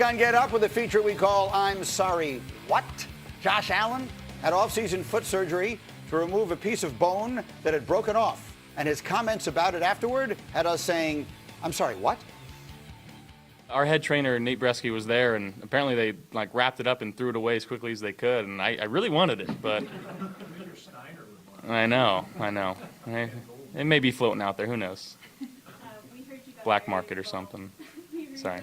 On Get Up with a feature we call I'm Sorry, What? Josh Allen had off-season foot surgery to remove a piece of bone that had broken off. And his comments about it afterward had us saying, I'm sorry, what? Our head trainer, Nate Bresky, was there, and apparently they wrapped it up and threw it away as quickly as they could. And I really wanted it, but I know. It may be floating out there. Who knows? Black market or something. Sorry.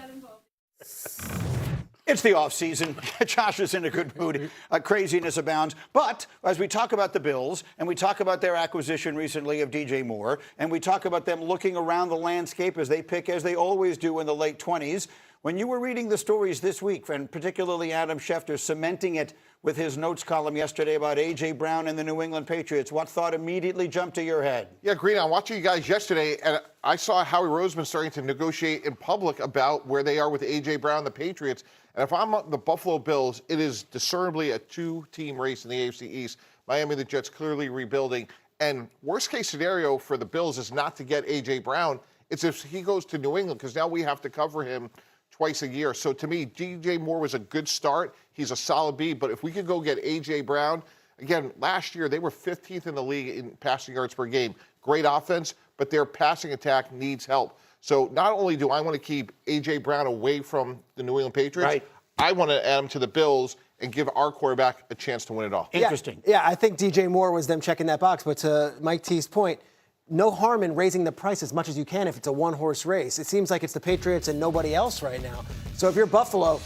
It's the off-season. Josh is in a good mood. Craziness abounds. But as we talk about the Bills, and we talk about their acquisition recently of DJ Moore, and we talk about them looking around the landscape as they pick, as they always do in the late 20s, when you were reading the stories this week, and particularly Adam Schefter cementing it with his notes column yesterday about A.J. Brown and the New England Patriots, what thought immediately jumped to your head? Yeah, Green, I'm watching you guys yesterday, and I saw Howie Roseman starting to negotiate in public about where they are with A.J. Brown and the Patriots. And if I'm the Buffalo Bills, it is discernibly a two-team race in the AFC East. Miami, the Jets clearly rebuilding. And worst-case scenario for the Bills is not to get A.J. Brown. It's if he goes to New England, because now we have to cover him twice a year. So to me, DJ Moore was a good start. He's a solid B. But if we could go get A.J. Brown, again, last year they were 15th in the league in passing yards per game. Great offense, but their passing attack needs help. So not only do I want to keep A.J. Brown away from the New England Patriots, right, I want to add him to the Bills and give our quarterback a chance to win it all. Interesting. Yeah, I think DJ Moore was them checking that box. But to Mike T's point, no harm in raising the price as much as you can if it's a one-horse race. It seems like it's the Patriots and nobody else right now. So if you're Buffalo,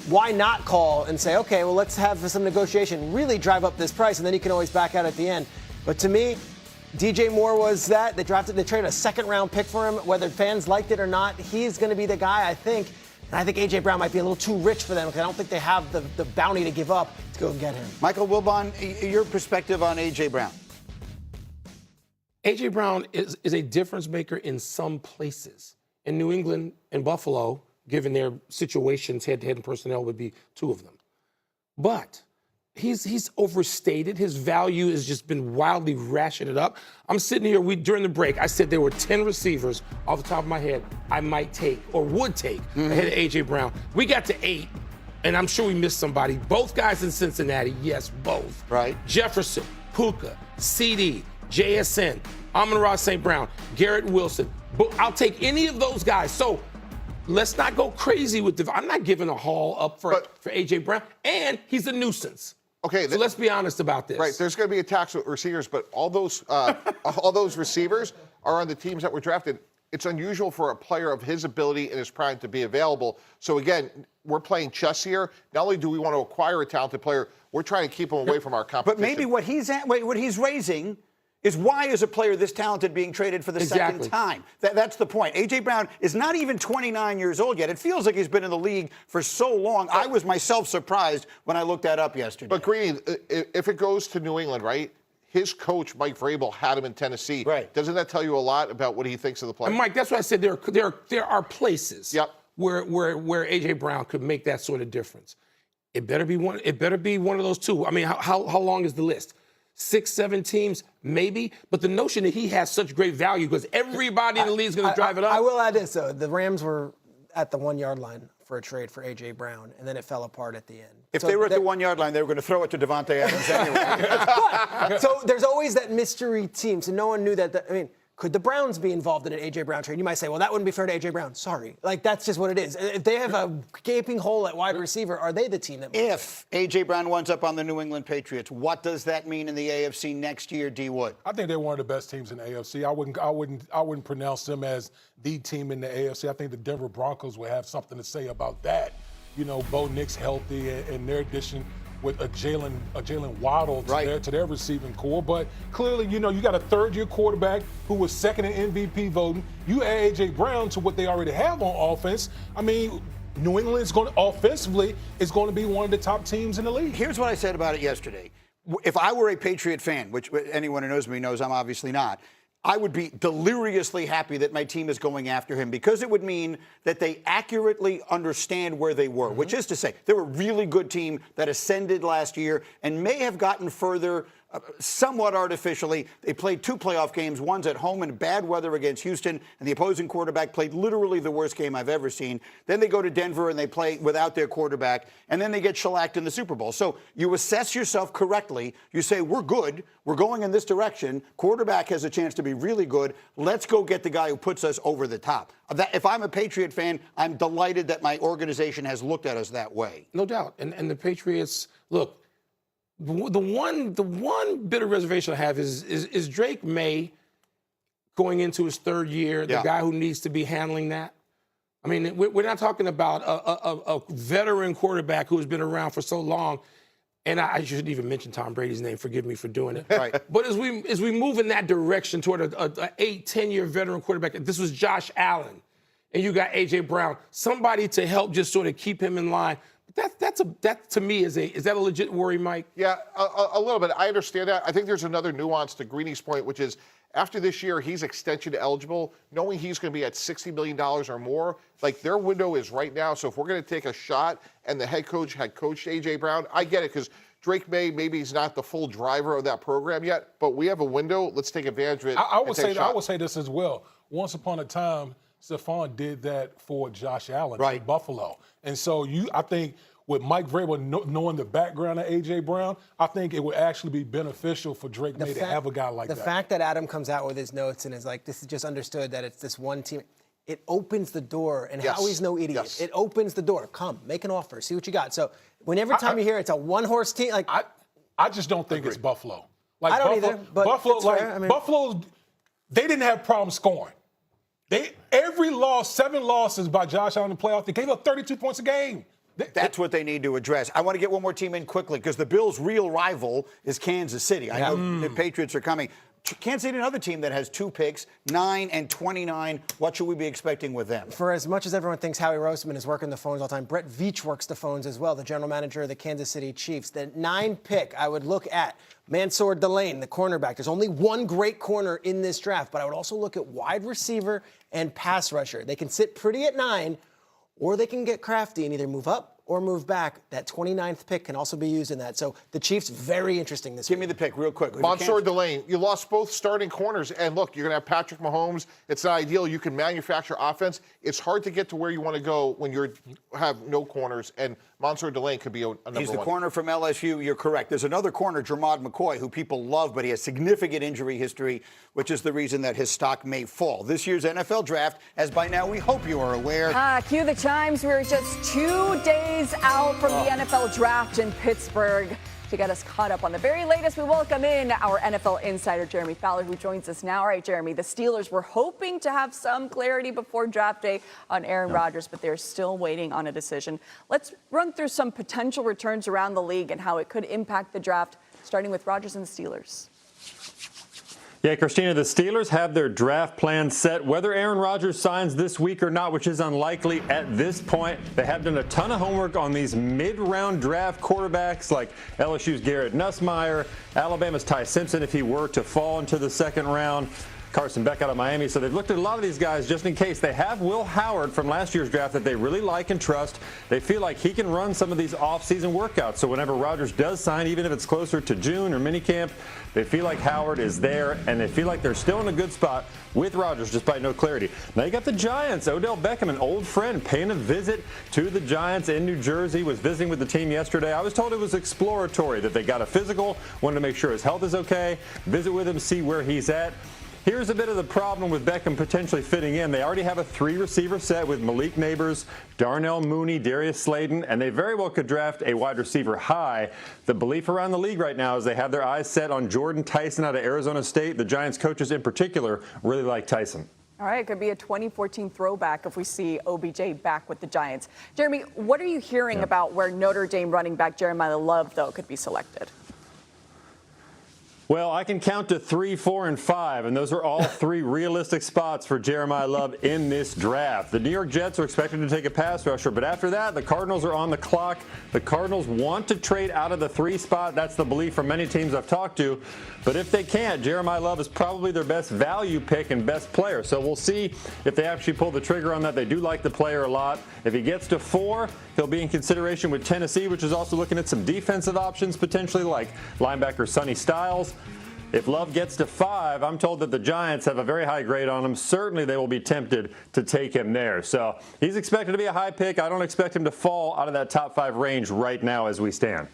why not call and say, okay, well, let's have some negotiation, really drive up this price, and then you can always back out at the end. But to me, DJ Moore was that. They traded a second-round pick for him. Whether fans liked it or not, he's going to be the guy, I think. And I think A.J. Brown might be a little too rich for them because I don't think they have the bounty to give up to go and get him. Michael Wilbon, your perspective on A.J. Brown. A.J. Brown is a difference maker in some places. In New England and Buffalo, given their situations, head-to-head and personnel would be two of them. But he's overstated. His value has just been wildly ratcheted up. I'm sitting here, during the break, I said there were 10 receivers off the top of my head I might take or would take ahead of A.J. Brown. We got to 8, and I'm sure we missed somebody. Both guys in Cincinnati, yes, both. Right. Jefferson, Puka, CD, JSN, Amon-Ra St. Brown, Garrett Wilson. I'll take any of those guys. So let's not go crazy with I'm not giving a haul up for A.J. Brown, and he's a nuisance. Okay, so let's be honest about this. Right, there's going to be attacks with receivers, but all those receivers are on the teams that were drafted. It's unusual for a player of his ability and his prime to be available. So again, we're playing chess here. Not only do we want to acquire a talented player, we're trying to keep him away from our competition. But maybe what he's raising is why is a player this talented being traded for the second time? That's the point. A.J. Brown is not even 29 years old yet. It feels like he's been in the league for so long. I was myself surprised when I looked that up yesterday. But Green, if it goes to New England, right, his coach, Mike Vrabel, had him in Tennessee. Right. Doesn't that tell you a lot about what he thinks of the player? And Mike, that's why I said there are places where A.J. Brown could make that sort of difference. It better be one of those two. I mean, how long is the list? 6, 7 teams, maybe. But the notion that he has such great value because everybody in the league is going to drive it up. I will add this, though. The Rams were at the 1-yard line for a trade for A.J. Brown, and then it fell apart at the end. If they were at the 1-yard line, they were going to throw it to Devontae Adams anyway. So there's always that mystery team. So no one knew that. I mean, could the Browns be involved in an A.J. Brown trade? You might say, well, that wouldn't be fair to A.J. Brown. Sorry. That's just what it is. If they have a gaping hole at wide receiver, are they the team that If A.J. Brown winds up on the New England Patriots, what does that mean in the AFC next year, D. Wood? I think they're one of the best teams in the AFC. I wouldn't pronounce them as the team in the AFC. I think the Denver Broncos will have something to say about that. You know, Bo Nix healthy and their addition with a Jalen Waddle to their receiving core. But clearly, you know, you got a third-year quarterback who was second in MVP voting. You add A.J. Brown to what they already have on offense. I mean, New England is going to, offensively, is going to be one of the top teams in the league. Here's what I said about it yesterday. If I were a Patriot fan, which anyone who knows me knows I'm obviously not, I would be deliriously happy that my team is going after him because it would mean that they accurately understand where they were, which is to say they're a really good team that ascended last year and may have gotten further somewhat artificially. They played 2 playoff games. One's at home in bad weather against Houston, and the opposing quarterback played literally the worst game I've ever seen. Then they go to Denver and they play without their quarterback, and then they get shellacked in the Super Bowl. So you assess yourself correctly. You say, we're good. We're going in this direction. Quarterback has a chance to be really good. Let's go get the guy who puts us over the top. If I'm a Patriot fan, I'm delighted that my organization has looked at us that way. No doubt. And the Patriots, look, the one bit of reservation I have is Drake May going into his 3rd year, the guy who needs to be handling that. I mean, we're not talking about a veteran quarterback who's been around for so long. And I shouldn't even mention Tom Brady's name. Forgive me for doing it. Right. But as we move in that direction toward a 8-10-year veteran quarterback, this was Josh Allen, and you got A.J. Brown, somebody to help just sort of keep him in line. That to me is that a legit worry, Mike? Yeah, a little bit. I understand that. I think there's another nuance to Greeny's point, which is after this year, he's extension eligible, knowing he's going to be at $60 million or more. Like, their window is right now. So if we're going to take a shot and the head coach had coached A.J. Brown, I get it, because Drake May, maybe he's not the full driver of that program yet, but we have a window. Let's take advantage of it. I would say this as well. Once upon a time, Stephon did that for Josh Allen in Buffalo. And so I think with Mike Vrabel knowing the background of A.J. Brown, I think it would actually be beneficial for Drake May to have a guy like that. The fact that Adam comes out with his notes and is like, this is just understood that it's this one team, it opens the door. And Howie's no idiot. Yes. It opens the door. Come, make an offer, see what you got. So every time you hear it's a one-horse team, like I just don't think it's Buffalo. Like I don't either, but Buffalo, it's fair. I mean, Buffalo, they didn't have problems scoring. Every loss, 7 losses by Josh Allen in the playoffs, they gave up 32 points a game. That's what they need to address. I want to get one more team in quickly because the Bills' real rival is Kansas City. I know the Patriots are coming. Kansas City, another team that has 2 picks, 9 and 29. What should we be expecting with them? For as much as everyone thinks Howie Roseman is working the phones all the time, Brett Veach works the phones as well, the general manager of the Kansas City Chiefs. The 9 pick, I would look at Mansour Delane, the cornerback. There's only one great corner in this draft, but I would also look at wide receiver and pass rusher. They can sit pretty at 9, or they can get crafty and either move up or move back. That 29th pick can also be used in that. So the Chiefs, very interesting this week. Give me the pick real quick. Mansour Delane, you lost both starting corners. And look, you're going to have Patrick Mahomes. It's not ideal. You can manufacture offense. It's hard to get to where you want to go when you have no corners. And Mansour Delane could be a number one. He's the corner from LSU. You're correct. There's another corner, Jermod McCoy, who people love, but he has significant injury history, which is the reason that his stock may fall. This year's NFL draft, as by now we hope you are aware. Cue the chimes. We're just 2 days out from the NFL draft in Pittsburgh. To get us caught up on the very latest, we welcome in our NFL insider, Jeremy Fowler, who joins us now. All right, Jeremy, the Steelers were hoping to have some clarity before draft day on Aaron Rodgers, but they're still waiting on a decision. Let's run through some potential returns around the league and how it could impact the draft, starting with Rodgers and the Steelers. Yeah, Christina, the Steelers have their draft plan set. Whether Aaron Rodgers signs this week or not, which is unlikely at this point, they have done a ton of homework on these mid-round draft quarterbacks like LSU's Garrett Nussmeier, Alabama's Ty Simpson if he were to fall into the 2nd round, Carson Beck out of Miami. So they've looked at a lot of these guys just in case. They have Will Howard from last year's draft that they really like and trust. They feel like he can run some of these off-season workouts. So whenever Rodgers does sign, even if it's closer to June or minicamp, they feel like Howard is there, and they feel like they're still in a good spot with Rodgers, despite no clarity. Now you got the Giants. Odell Beckham, an old friend, paying a visit to the Giants in New Jersey, was visiting with the team yesterday. I was told it was exploratory, that they got a physical, wanted to make sure his health is okay, visit with him, see where he's at. Here's a bit of the problem with Beckham potentially fitting in. They already have a 3-receiver set with Malik Neighbors, Darnell Mooney, Darius Slayton, and they very well could draft a wide receiver high. The belief around the league right now is they have their eyes set on Jordan Tyson out of Arizona State. The Giants coaches in particular really like Tyson. All right, it could be a 2014 throwback if we see OBJ back with the Giants. Jeremy, what are you hearing about where Notre Dame running back Jeremiah Love, though, could be selected? Well, I can count to 3, 4, and 5, and those are all 3 realistic spots for Jeremiah Love in this draft. The New York Jets are expected to take a pass rusher, but after that, the Cardinals are on the clock. The Cardinals want to trade out of the 3 spot. That's the belief from many teams I've talked to. But if they can't, Jeremiah Love is probably their best value pick and best player. So we'll see if they actually pull the trigger on that. They do like the player a lot. If he gets to 4, He'll be in consideration with Tennessee, which is also looking at some defensive options, potentially like linebacker Sonny Styles. If Love gets to 5, I'm told that the Giants have a very high grade on him. Certainly they will be tempted to take him there. So he's expected to be a high pick. I don't expect him to fall out of that top 5 range right now as we stand.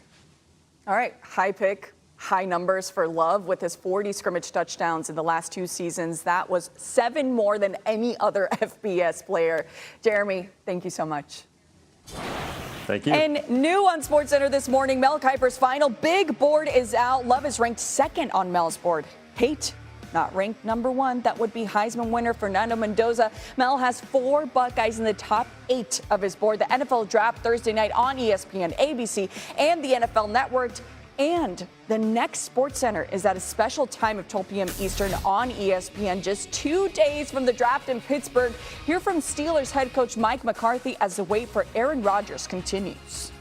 All right, high pick, high numbers for Love with his 40 scrimmage touchdowns in the last 2 seasons. That was 7 more than any other FBS player. Jeremy, thank you so much. Thank you. And new on SportsCenter this morning, Mel Kiper's final big board is out. Love is ranked 2nd on Mel's board. Pate, not ranked number 1. That would be Heisman winner Fernando Mendoza. Mel has 4 Buckeyes in the top 8 of his board. The NFL Draft Thursday night on ESPN, ABC, and the NFL Network. And the next SportsCenter is at a special time of 12 p.m. Eastern on ESPN, just 2 days from the draft in Pittsburgh. Hear from Steelers head coach Mike McCarthy as the wait for Aaron Rodgers continues.